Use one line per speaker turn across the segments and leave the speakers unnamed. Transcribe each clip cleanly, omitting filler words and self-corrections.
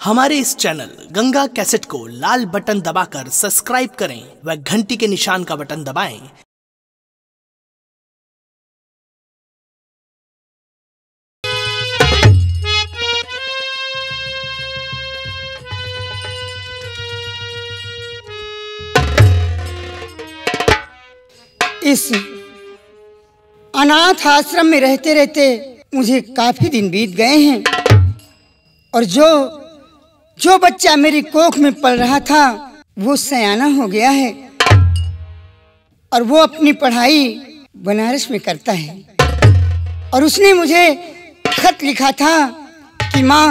हमारे इस channel Ganga cassette को लाल बटन दबाकर सब्सक्राइब करें व घंटी के निशान का बटन दबाएं।
इस अनाथ आश्रम में रहते रहते मुझे काफी दिन बीत गए हैं और जो बच्चा मेरी कोख में पल रहा था वो सयाना हो गया है और वो अपनी पढ़ाई बनारस में करता है। और उसने मुझे खत लिखा था कि माँ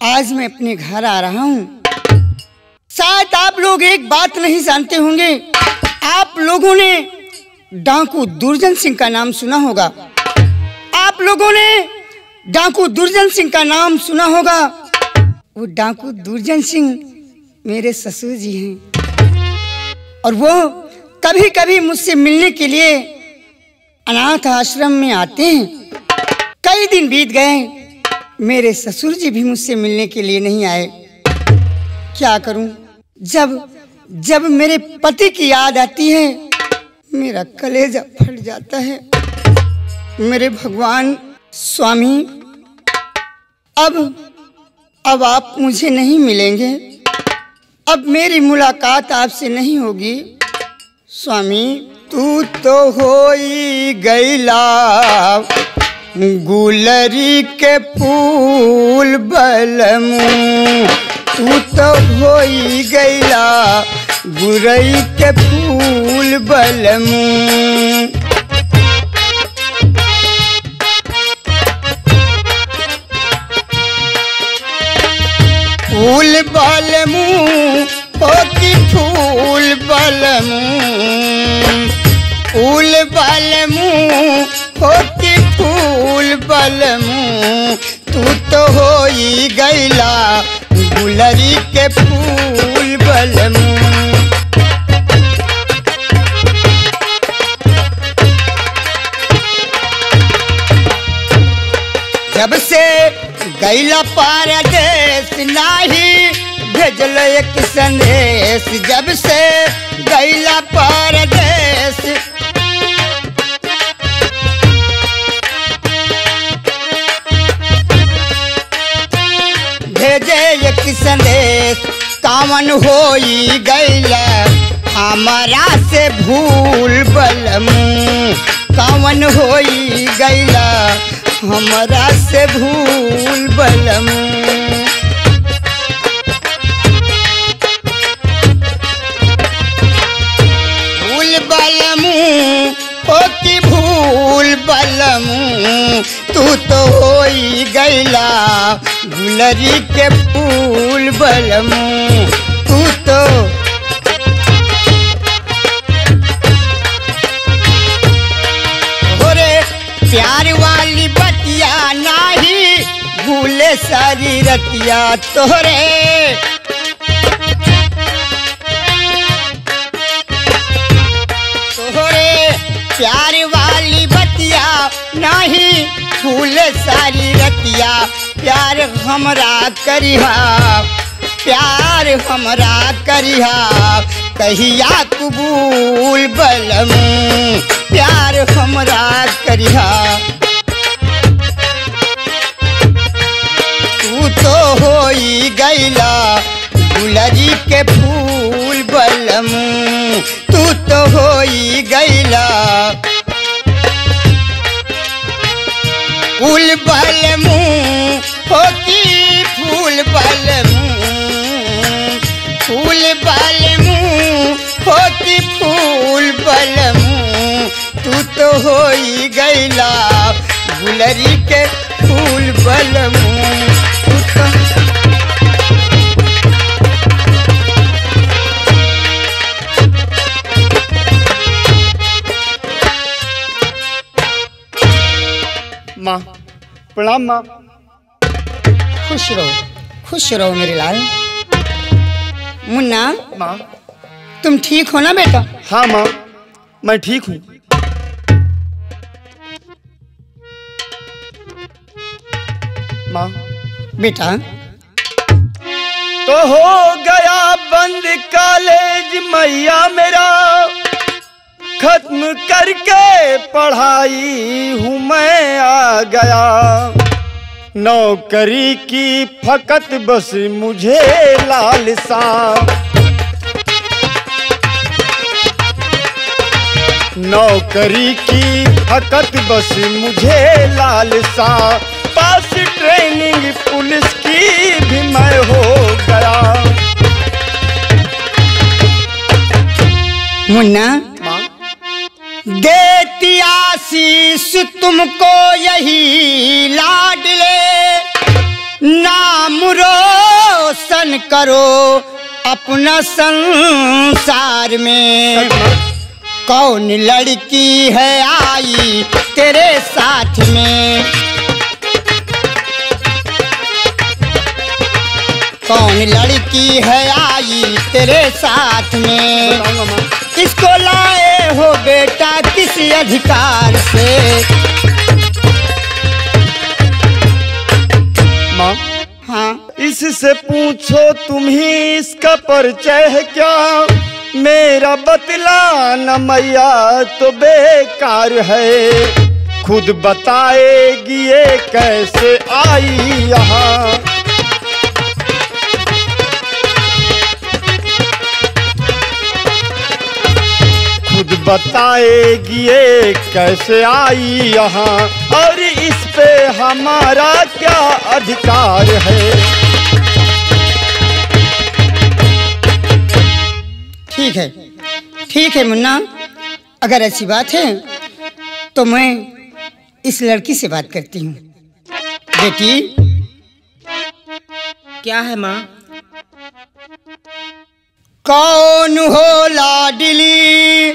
आज मैं अपने घर आ रहा हूँ। शायद आप लोग एक बात नहीं जानते होंगे, आप लोगों ने डाकू दुर्जन सिंह का नाम सुना होगा। आप लोगों ने डाकू दुर्जन सिंह का नाम सुना होगा। वो डाकू दुर्जन सिंह मेरे ससुर जी हैं और वो कभी कभी मुझसे मिलने के लिए अनाथ आश्रम में आते हैं। कई दिन बीत गए, मेरे ससुर जी भी मुझसे मिलने के लिए नहीं आए। क्या करूं? जब मेरे पति की याद आती है मेरा कलेजा फट जाता है। मेरे भगवान स्वामी, अब आप मुझे नहीं मिलेंगे, अब मेरी मुलाकात आपसे नहीं होगी। स्वामी तू तो होई गईला गुलरी के फूल बलमू, तू तो होई गईला गुरई के फूल बलमू। फूल बलमू हो कि फूल बलमू, फूल बलमू हो कि फूल बलमू, तू तो होई गईला गुलरी के फूल बलमू। जब से गैला परदेस नाही भेजल एक संदेश, जब से गैला परदेस भेजे एक संदेश, कामन होई गैला हमारा से भूल बलमू, कामन होई गैला हमरा से भूल बलमू। भूल बलमू ओ की भूल बलमू, तू तो होई गईला गुलरी के फूल बलमू, तू तो प्यार वाली बतिया नाही भूले सारी रतिया तोहरे। तोहरे प्यार वाली बतिया नहीं भूले सारी रतिया, प्यार हमरा करिहा, प्यार हमरा करिहा कहिया कबूल बलमू, प्यार हमरा करिहा। तू तो होई गईला गुलरी के फूल बलमू, तू तो होई गईला फूल बलमू हो कि फूल बलमू, फूल बलमू हो कि फूल बलमू, तू तो होई गईला गुलरी के फूल बलमू।
माँ प्रणाम। माँ
खुश रहो मेरे लाल। मुन्ना
माँ
तुम ठीक हो ना बेटा?
हाँ माँ मैं ठीक हूँ।
माँ बेटा
तो हो गया बंद कॉलेज मैया मेरा, खत्म करके पढ़ाई हूँ मैं आ गया। नौकरी की फकत बस मुझे लालसा, नौकरी की फकत बस मुझे लालसा। पास ट्रेनिंग पुलिस की भी मैं हो गया।
मुन्ना देती आशीष तुमको यही लाडले, नाम रोशन करो अपना संसार में। कौन लड़की है आई तेरे साथ में, कौन लड़की है आई तेरे साथ में। इसको लाए हो बेटा किसी अधिकार से।
माँ
हाँ
इससे पूछो तुम ही इसका परिचय है क्या, मेरा बतलाना मैया तो बेकार है। खुद बताएगी ये कैसे आई यहाँ, खुद बताएगी ये कैसे आई यहाँ, और इस पे हमारा क्या अधिकार है।
ठीक है मुन्ना, अगर ऐसी बात है तो मैं इस लड़की से बात करती हूँ। बेटी
क्या है माँ?
कौन हो लाडली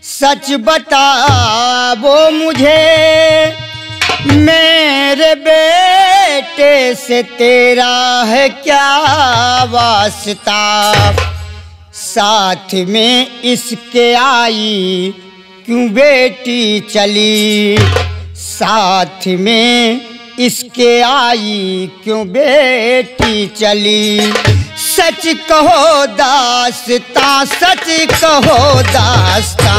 सच बता वो मुझे, मेरे बेटे से तेरा है क्या वास्ता। साथ में इसके आई क्यों बेटी चली, साथ में इसके आई क्यों बेटी चली। सच कहो दास्तां, सच कहो दास्तां।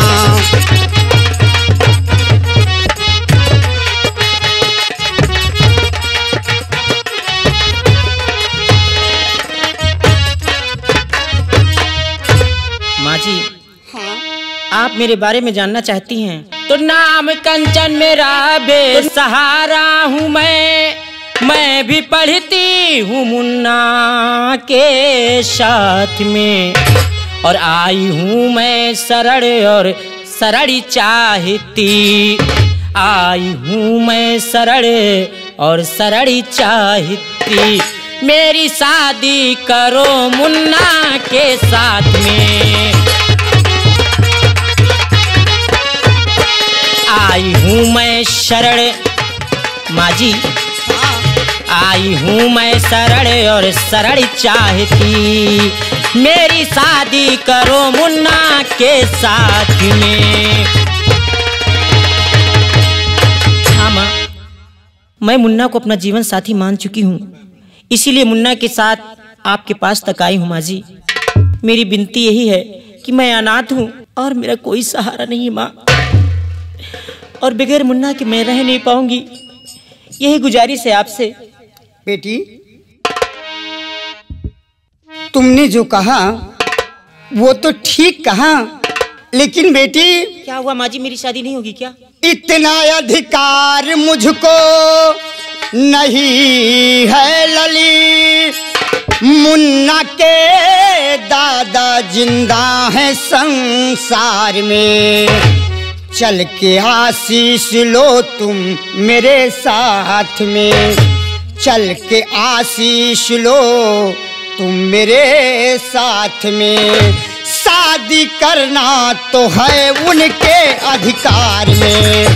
माँ जी आप मेरे बारे में जानना चाहती हैं तो नाम कंचन मेरा बेसहारा हूँ मैं भी पढ़ती हूँ मुन्ना के साथ में। और आई हूँ मैं सरल और सरल चाहती, आई हूँ मैं सरल और सरल चाहती। मेरी शादी करो मुन्ना के साथ में। आई हूँ मैं सरल माँ जी, आई हूँ मैं सरल और सरल चाहती। मेरी शादी करो मुन्ना के साथ में। हाँ माँ, मैं मुन्ना को अपना जीवन साथी मान चुकी हूँ, इसीलिए मुन्ना के साथ आपके पास तक आई हूँ। माँ जी मेरी विनती यही है कि मैं अनाथ हूँ और मेरा कोई सहारा नहीं है माँ, और बगैर मुन्ना के मैं रह नहीं पाऊंगी। यही गुजारिश है आपसे।
बेटी तुमने जो कहा वो तो ठीक कहा, लेकिन बेटी
क्या हुआ माँ जी, मेरी शादी नहीं होगी क्या?
इतना अधिकार मुझको नहीं है लली, मुन्ना के दादा जिंदा है संसार में। चल के आशीष लो तुम मेरे साथ में, चल के आशीष लो तुम मेरे साथ में। शादी करना तो है उनके अधिकार में।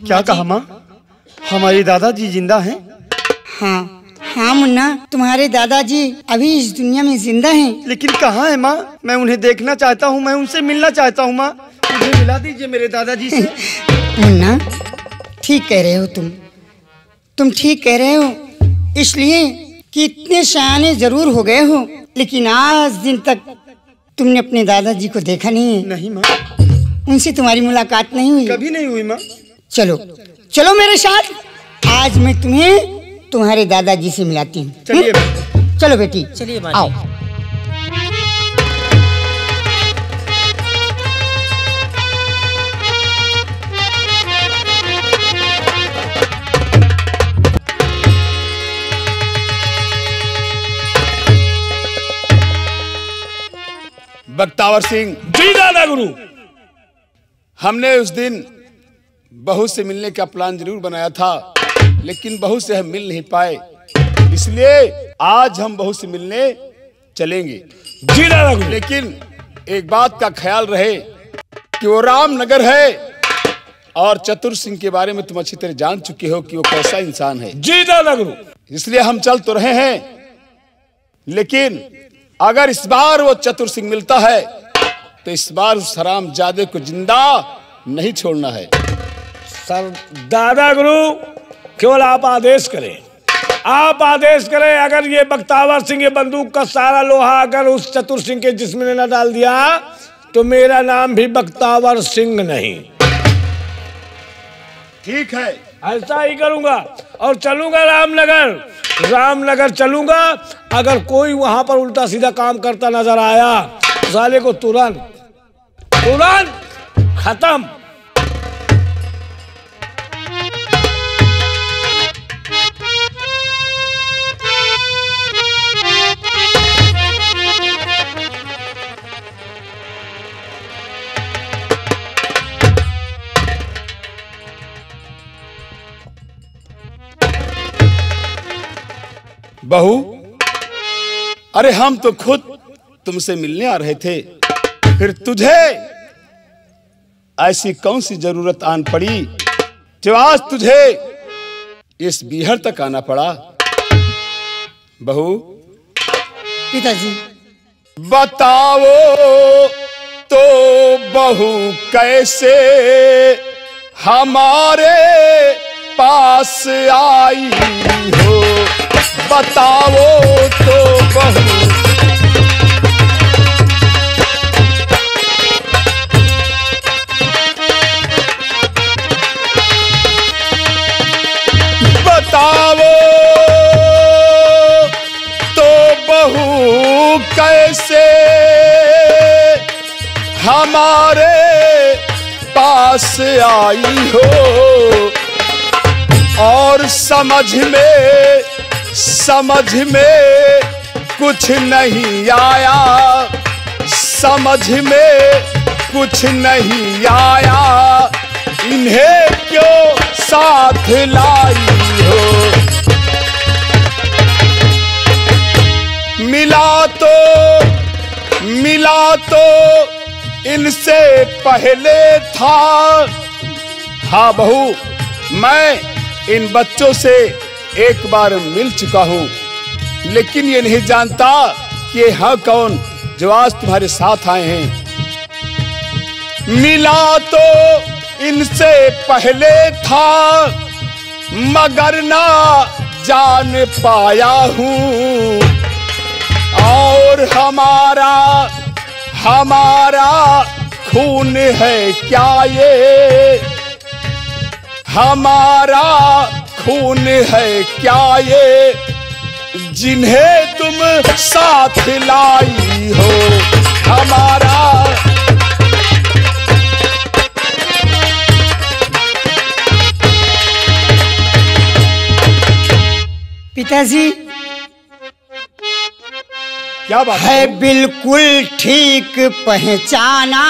क्या कहा माँ, हमारी दादाजी जिंदा हैं?
हाँ हाँ मुन्ना, तुम्हारे दादाजी अभी इस दुनिया में जिंदा हैं।
लेकिन कहाँ है माँ? मैं उन्हें देखना चाहता हूँ, मैं उनसे मिलना चाहता हूँ माँ, मुझे मिला दीजिए मेरे दादाजी से।
मुन्ना, ठीक कह रहे हो तुम ठीक कह रहे हो, इसलिए कि इतने सयाने जरूर हो गए हो, लेकिन आज दिन तक तुमने अपने दादाजी को देखा नहीं है।
नहीं माँ,
उनसे तुम्हारी मुलाकात नहीं हुई?
कभी नहीं हुई माँ।
चलो चलो मेरे साथ, आज मैं तुम्हें तुम्हारे दादाजी से मिलाती हूँ।
चलिए।
चलो बेटी,
चलिए
आओ।
बख्तावर सिंह।
जी दादा गुरु।
हमने उस दिन बहू से मिलने का प्लान जरूर बनाया था, लेकिन बहू से हम मिल नहीं पाए, इसलिए आज हम बहू से मिलने चलेंगे।
जी दादा गुरु।
लेकिन एक बात का ख्याल रहे कि वो रामनगर है और चतुर सिंह के बारे में तुम अच्छी तरह जान चुके हो कि वो कैसा इंसान है।
जी दादा गुरु।
इसलिए हम चल तो रहे हैं, लेकिन अगर इस बार वो चतुर सिंह मिलता है तो इस बार उस हरामजादे को जिंदा नहीं छोड़ना है।
सर दादा गुरु, केवल आप आदेश करें, आप आदेश करें। अगर ये बख्तावर सिंह ये बंदूक का सारा लोहा अगर उस चतुर सिंह के जिस्म ने न डाल दिया तो मेरा नाम भी बख्तावर सिंह नहीं।
ठीक है,
ऐसा ही करूंगा और चलूंगा रामनगर चलूंगा। अगर कोई वहां पर उल्टा सीधा काम करता नजर आया, साले को तुरंत खत्म।
बहू, अरे हम तो खुद तुमसे मिलने आ रहे थे, फिर तुझे ऐसी कौन सी जरूरत आन पड़ी जो आज तुझे इस बीहर तक आना पड़ा? बहू
पिताजी,
बताओ तो बहू कैसे हमारे पास आई हो, बताओ तो बहू। बताओ तो बहू कैसे हमारे पास आई हो, और समझ में कुछ नहीं आया, समझ में कुछ नहीं आया, इन्हें क्यों साथ लाई हो। मिला तो इनसे पहले था। हाँ बहू, मैं इन बच्चों से एक बार मिल चुका हूँ, लेकिन ये नहीं जानता कि ये हाँ कौन जो आज तुम्हारे साथ आए हैं। मिला तो इनसे पहले था, मगर ना जान पाया हूँ, और हमारा खून है क्या ये, हमारा खून है क्या ये, जिन्हें तुम साथ लाई हो। हमारा
पिताजी,
क्या बात
है बिल्कुल ठीक पहचाना,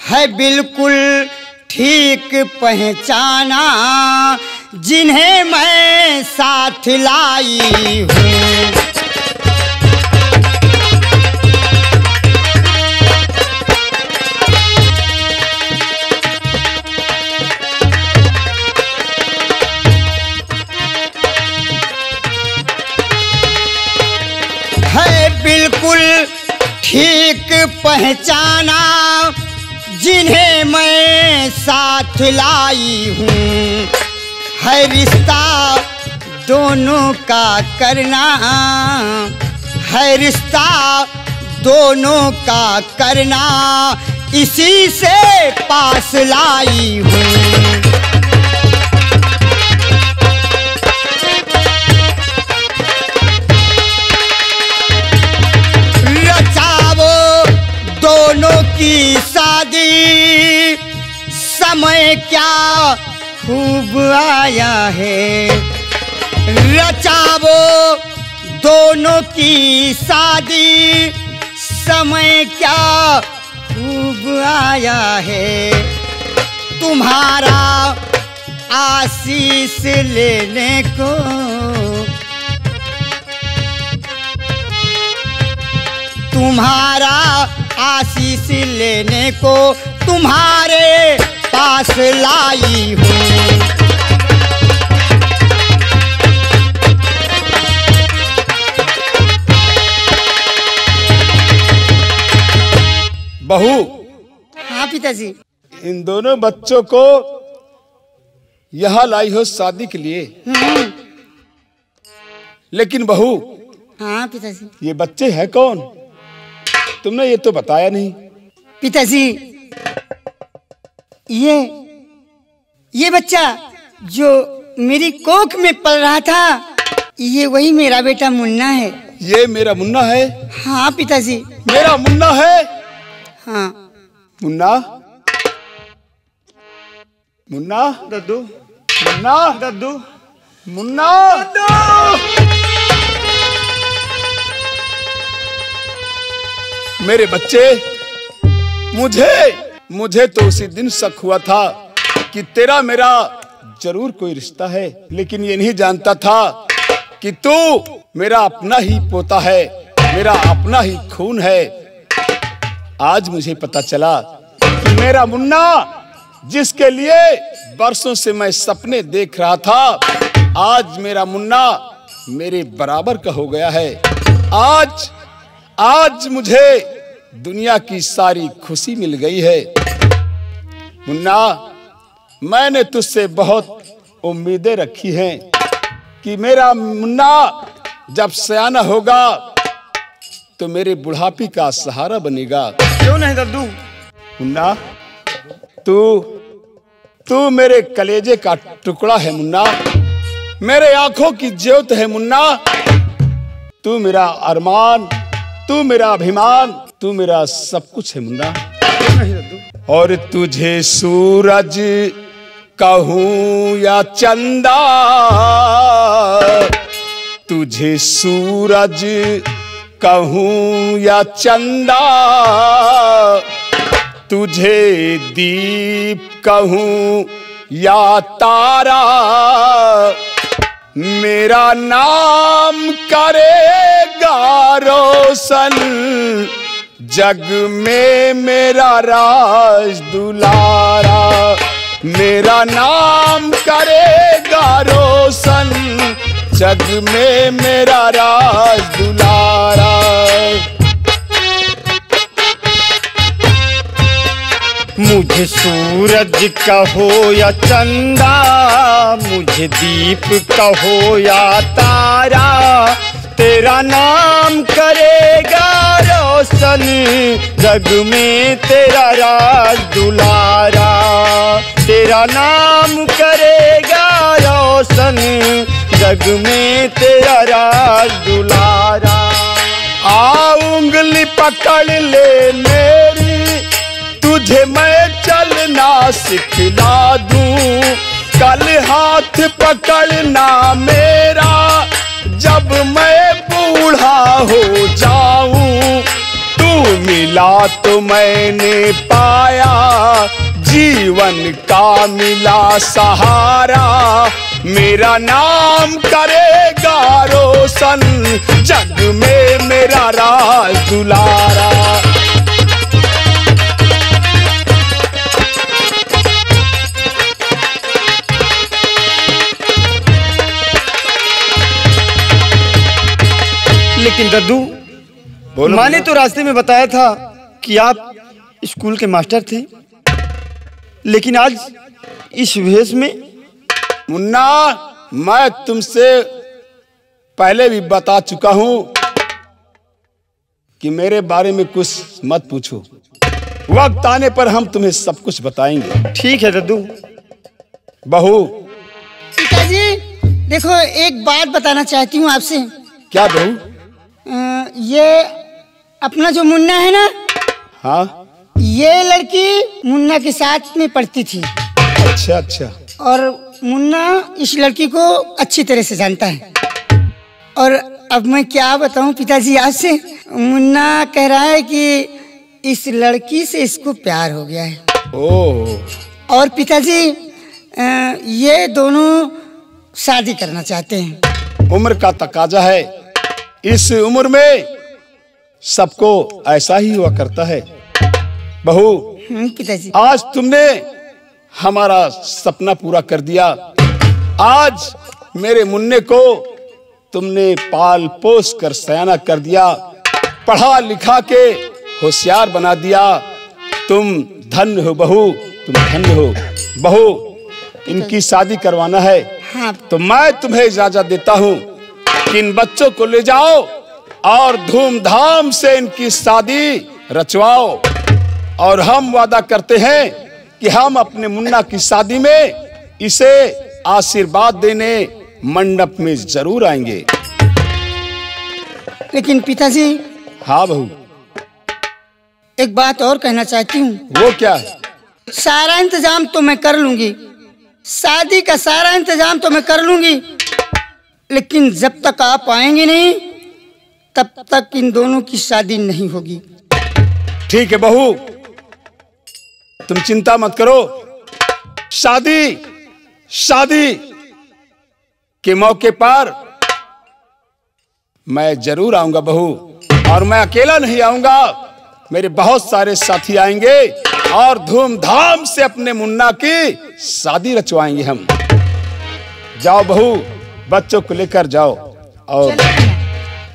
है बिल्कुल ठीक पहचाना, जिन्हें मैं साथ लाई हूँ। है बिल्कुल ठीक पहचाना, जिन्हें मैं साथ लाई हूँ, है रिश्ता दोनों का करना, है रिश्ता दोनों का करना, इसी से पास लाई हूँ। दोनों की शादी समय क्या खूब आया है, रचावो दोनों की शादी समय क्या खूब आया है। तुम्हारा आशीष लेने को तुम्हारा आशीष लेने को तुम्हारे पास लाई हूँ।
बहू।
हाँ पिताजी।
इन दोनों बच्चों को यहाँ लाई हो शादी के लिए। लेकिन बहू।
हाँ पिताजी।
ये बच्चे हैं कौन? तुमने ये तो बताया नहीं।
पिताजी, ये बच्चा जो मेरी कोख में पल रहा था, ये वही मेरा बेटा मुन्ना है।
ये मेरा मुन्ना है?
हाँ पिताजी।
मेरा मुन्ना है?
हाँ।
मुन्ना, मुन्ना,
दद्दू,
मुन्ना,
दद्दू,
मुन्ना, मेरे बच्चे, मुझे तो उसी दिन शक हुआ था कि तेरा मेरा जरूर कोई रिश्ता है, लेकिन ये नहीं जानता था कि तू मेरा अपना ही पोता है, मेरा अपना ही खून है। आज मुझे पता चला कि मेरा मुन्ना, जिसके लिए बरसों से मैं सपने देख रहा था, आज मेरा मुन्ना मेरे बराबर का हो गया है। आज मुझे दुनिया की सारी खुशी मिल गई है। मुन्ना, मैंने तुझसे बहुत उम्मीदें रखी हैं कि मेरा मुन्ना जब सयाना होगा तो मेरे बुढ़ापे का सहारा बनेगा।
क्यों नहीं दद्दू?
मुन्ना, तू मेरे कलेजे का टुकड़ा है मुन्ना, मेरे आंखों की ज्योत है मुन्ना, तू मेरा अरमान, तू मेरा अभिमान, तू मेरा सब कुछ है मुन्ना। और तुझे सूरज कहूं या चंदा, तुझे सूरज कहूं या चंदा, तुझे दीप कहूं या तारा, मेरा नाम करेगा रोशन जग में मेरा राज दुलारा, मेरा नाम करेगा रोशन जग में मेरा राज दुलारा।
मुझे सूरज कहो या चंदा, मुझे दीप कहो या तारा, तेरा नाम करेगा रोशन जग में तेरा राज दुलारा, तेरा नाम करेगा रोशन जग में तेरा राज दुलारा।
आ उंगली पकड़ ले मेरी, तुझे मैं चलना सिखला दूं, कल हाथ पकड़ना मेरा जब मैं बूढ़ा हो जाऊं, तू मिला तो मैंने पाया जीवन का मिला सहारा, मेरा नाम करेगा रोशन जग में मेरा राज दुलारा।
लेकिन दद्दू, माँ ने तो रास्ते में बताया था कि आप स्कूल के मास्टर थे। लेकिन आज इस वेश में।
मुन्ना, मैं तुमसे पहले भी बता चुका हूं कि मेरे बारे में कुछ मत पूछो। वक्त आने पर हम तुम्हें सब कुछ बताएंगे।
ठीक है दद्दू।
बहू।
पिताजी देखो, एक बात बताना चाहती हूँ आपसे।
क्या बहू?
ये अपना जो मुन्ना है ना,
हाँ,
ये लड़की मुन्ना के साथ में पढ़ती थी।
अच्छा अच्छा।
और मुन्ना इस लड़की को अच्छी तरह से जानता है। और अब मैं क्या बताऊं पिताजी आपसे, मुन्ना कह रहा है कि इस लड़की से इसको प्यार हो गया है।
ओह।
और पिताजी ये दोनों शादी करना चाहते हैं।
उम्र का तकाजा है, इस उम्र में सबको ऐसा ही हुआ करता है। बहू,
पिताजी
आज तुमने हमारा सपना पूरा कर दिया। आज मेरे मुन्ने को तुमने पाल पोस कर सयाना कर दिया, पढ़ा लिखा के होशियार बना दिया। तुम धन्य हो बहू, तुम धन्य हो। बहू, इनकी शादी करवाना है।
हाँ।
तो मैं तुम्हें इजाजत देता हूँ कि इन बच्चों को ले जाओ और धूमधाम से इनकी शादी रचवाओ। और हम वादा करते हैं कि हम अपने मुन्ना की शादी में इसे आशीर्वाद देने मंडप में जरूर आएंगे।
लेकिन पिताजी।
हाँ बहू।
एक बात और कहना चाहती हूँ।
वो क्या है?
सारा इंतजाम तो मैं कर लूंगी, शादी का सारा इंतजाम तो मैं कर लूंगी, लेकिन जब तक आप आएंगे नहीं तब तक इन दोनों की शादी नहीं होगी।
ठीक है बहू, तुम चिंता मत करो। शादी शादी के मौके पर मैं जरूर आऊंगा बहू। और मैं अकेला नहीं आऊंगा, मेरे बहुत सारे साथी आएंगे और धूमधाम से अपने मुन्ना की शादी रचवाएंगे हम। जाओ बहू, बच्चों को लेकर जाओ। और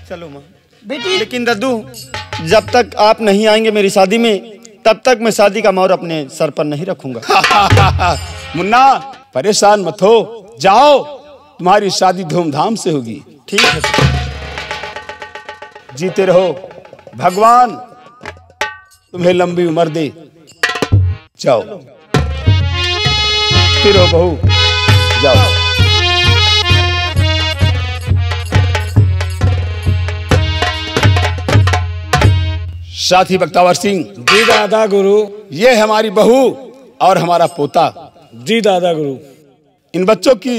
चलो माँ।
बेटी।
लेकिन दद्दू, जब तक आप नहीं आएंगे मेरी शादी में, तब तक मैं शादी का मोहर अपने सर पर नहीं रखूंगा।
मुन्ना, परेशान मत हो, जाओ, तुम्हारी शादी धूमधाम से होगी।
ठीक है।
जीते रहो, भगवान तुम्हें लंबी उम्र दे। जाओ, फिर हो बहू, जाओ। साथी बख्तावर सिंह।
जी दादा गुरु।
ये हमारी बहू और हमारा पोता।
जी दादा गुरु।
इन बच्चों की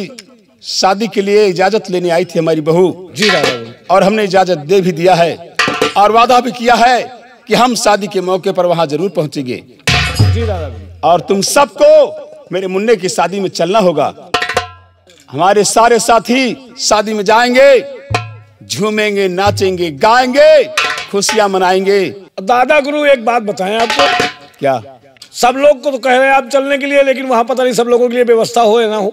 शादी के लिए इजाजत लेने आई थी हमारी बहू।
जी दादा गुरु।
और हमने इजाजत दे भी दिया है और वादा भी किया है कि हम शादी के मौके पर वहां जरूर पहुंचेंगे।
जी दादा गुरु।
और तुम सबको मेरे मुन्ने की शादी में चलना होगा। हमारे सारे साथी शादी में जाएंगे, झूमेंगे, नाचेंगे, गाएंगे, खुशियां मनाएंगे।
दादा गुरु, एक बात बताएं आपको।
क्या?
सब लोग को तो कह रहे हैं आप चलने के लिए, लेकिन वहां पता नहीं सब लोगों के लिए व्यवस्था हो या ना हो।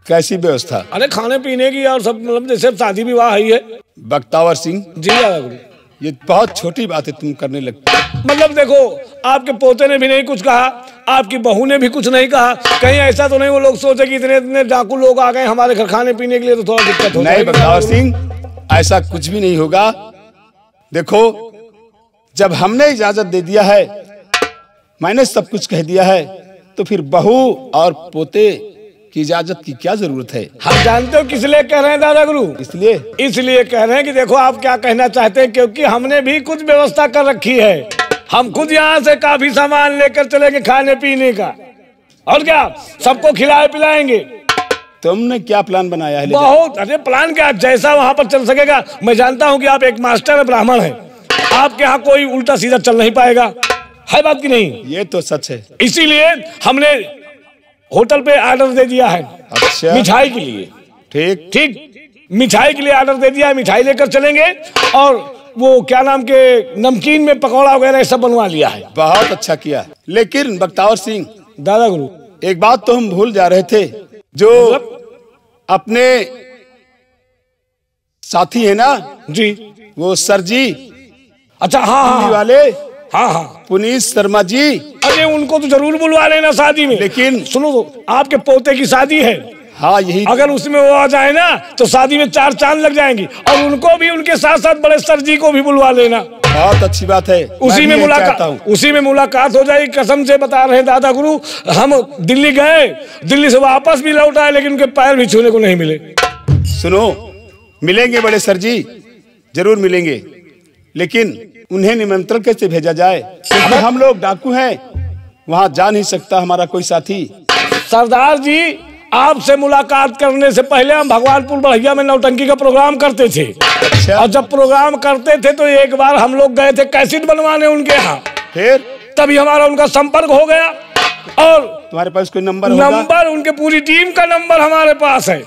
कैसी व्यवस्था?
अरे खाने पीने की और सब, मतलब जैसे शादी विवाह ही है।
बख्तावर सिंह।
जी दादा गुरु।
ये बहुत छोटी बात है तुम करने लगते।
मतलब देखो, आपके पोते ने भी नहीं कुछ कहा, आपकी बहू ने भी कुछ नहीं कहा। कहीं ऐसा तो नहीं वो लोग सोचे कि इतने इतने डाकू लोग आ गए हमारे घर खाने पीने के लिए, तो थोड़ा दिक्कत हो जाएगी।
नहीं बख्तावर सिंह, ऐसा कुछ भी नहीं होगा। देखो, जब हमने इजाजत दे दिया है, मैंने सब कुछ कह दिया है, तो फिर बहू और पोते की इजाजत की क्या जरूरत है?
हम जानते हो किस लिए कह रहे हैं दादा गुरु? इसलिए कह रहे हैं कि देखो आप क्या कहना चाहते हैं, क्योंकि हमने भी कुछ व्यवस्था कर रखी है। हम खुद यहाँ से काफी सामान लेकर चलेंगे खाने पीने का, और क्या सबको खिलाए पिलाएंगे।
तुमने क्या प्लान बनाया है?
बहुत। अरे प्लान क्या, जैसा वहाँ पर चल सकेगा। मैं जानता हूँ कि आप एक मास्टर ब्राह्मण हैं, आपके यहाँ कोई उल्टा सीधा चल नहीं पाएगा, है बात की नहीं?
ये तो सच है।
इसीलिए हमने होटल पे ऑर्डर दे दिया है।
अच्छा।
मिठाई के लिए।
ठीक
ठीक, मिठाई के लिए ऑर्डर दे दिया है, मिठाई लेकर चलेंगे। और वो क्या नाम के नमकीन में पकौड़ा वगैरह सब बनवा लिया है।
बहुत अच्छा किया। लेकिन बख्तावर सिंह
दादा गुरु,
एक बात तो हम भूल जा रहे थे। जो अपने साथी है ना
जी,
वो सर जी,
अच्छा हाँ हाँ
वाले,
हाँ हाँ,
पुनीत शर्मा जी,
अरे इसलिए उनको तो जरूर बुलवा लेना शादी में।
लेकिन
सुनो तो, आपके पोते की शादी है।
हाँ यही,
अगर उसमें वो आ जाए ना तो शादी में 4 चांद लग जाएंगी। और उनको भी, उनके साथ साथ बड़े सर जी को भी बुलवा लेना।
बहुत अच्छी बात है।
उसी में मुलाकात हो जाएगी। कसम से बता रहे दादा गुरु, हम दिल्ली गए, दिल्ली से वापस भी लौट आए, लेकिन उनके पैर भी छूने को नहीं मिले।
सुनो, मिलेंगे बड़े सर जी, जरूर मिलेंगे, लेकिन उन्हें निमंत्रण कैसे भेजा जाए? क्योंकि हम लोग डाकू हैं, वहां जा नहीं सकता हमारा कोई साथी।
सरदार जी, आपसे मुलाकात करने से पहले हम भगवानपुर बढ़िया में नौटंकी का प्रोग्राम करते थे।
अच्छा।
और जब प्रोग्राम करते थे तो एक बार हम लोग गए थे कैसेट बनवाने उनके यहाँ।
फिर
तभी हमारा उनका संपर्क हो गया। और
तुम्हारे पास कोई नंबर होगा?
नंबर, उनके पूरी टीम का नंबर हमारे पास है,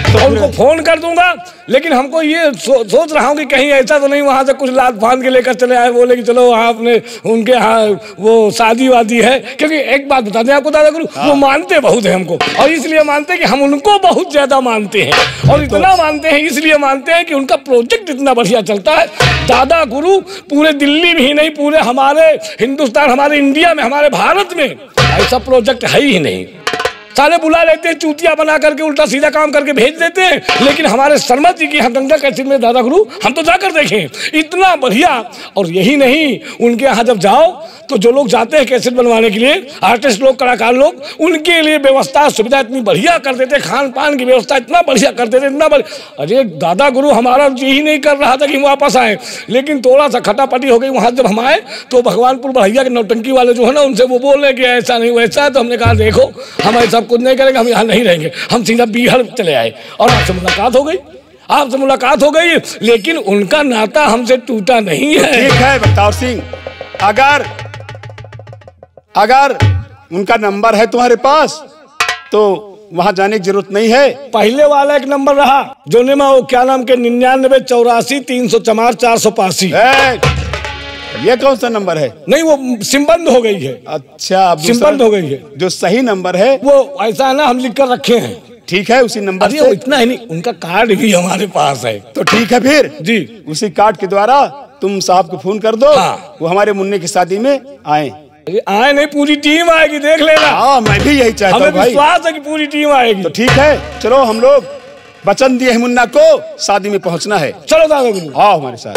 तो उनको फोन कर दूंगा। लेकिन हमको ये सोच रहा हूँ कि कहीं ऐसा तो नहीं वहां से कुछ लाद फांद के लेकर चले आए, बोले कि चलो वहाँ अपने उनके यहाँ वो शादी वादी है। क्योंकि एक बात बता दें आपको दादा गुरु, वो मानते बहुत है हमको, और इसलिए मानते हैं कि हम उनको बहुत ज्यादा मानते हैं। और इतना मानते हैं, इसलिए मानते हैं कि उनका प्रोजेक्ट इतना बढ़िया चलता है। दादा गुरु पूरे दिल्ली में ही नहीं, पूरे हमारे हिंदुस्तान, हमारे इंडिया में, हमारे भारत में ऐसा प्रोजेक्ट है ही नहीं। साले बुला लेते हैं, चूतिया बना करके उल्टा सीधा काम करके भेज देते हैं। लेकिन हमारे शर्मा जी की यहाँ गंगा कैसेट में दादा गुरु हम तो जाकर देखें, इतना बढ़िया। और यही नहीं, उनके यहाँ जब जाओ तो जो लोग जाते हैं कैसेट बनवाने के लिए, आर्टिस्ट लोग, कलाकार लोग, उनके लिए व्यवस्था सुविधा इतनी बढ़िया कर देते, खान पान की व्यवस्था इतना बढ़िया कर देते, इतना बढ़िया। अरे दादा गुरु, हमारा यही नहीं कर रहा था कि हम वापस आए, लेकिन थोड़ा सा खटापटी हो गई वहाँ जब हम आए। तो भगवानपुर बढ़िया के नौटंकी वाले जो है ना, उनसे वो बोल रहे कि ऐसा नहीं वैसा है। तो हमने कहा देखो, हम ऐसा कुछ नहीं करेंगे, हम यहाँ नहीं रहेंगे, हम सीधा बिहार चले आए। और आपसे मुलाकात हो गई, आपसे मुलाकात हो गई, लेकिन उनका नाता हमसे टूटा नहीं है।
ठीक है बख्तावर सिंह, अगर उनका नंबर है तुम्हारे पास तो वहां जाने की जरूरत नहीं है।
पहले वाला एक नंबर रहा जो ने वो क्या नाम के 99 84 304 485।
ये कौन सा नंबर है?
नहीं, वो सिम बंद हो गई है।
अच्छा,
सिम बंद हो गई है।
जो सही नंबर है
वो ऐसा है ना, हम लिख कर रखे हैं।
ठीक है, उसी नंबर से।
इतना ही नहीं, उनका कार्ड भी हमारे पास है।
तो ठीक है, फिर
जी
उसी कार्ड के द्वारा तुम साहब को फोन कर दो। हाँ। वो हमारे मुन्ने की शादी में आए
नहीं, पूरी टीम आएगी, देख लेना।
हाँ, मैं भी यही चाहता हूँ,
हमें विश्वास है कि पूरी टीम आएगी।
तो ठीक है, चलो, हम लोग वचन दिए हैं मुन्ना को शादी में पहुँचना है।
चलो दादा गुरु,
आओ हमारे साथ।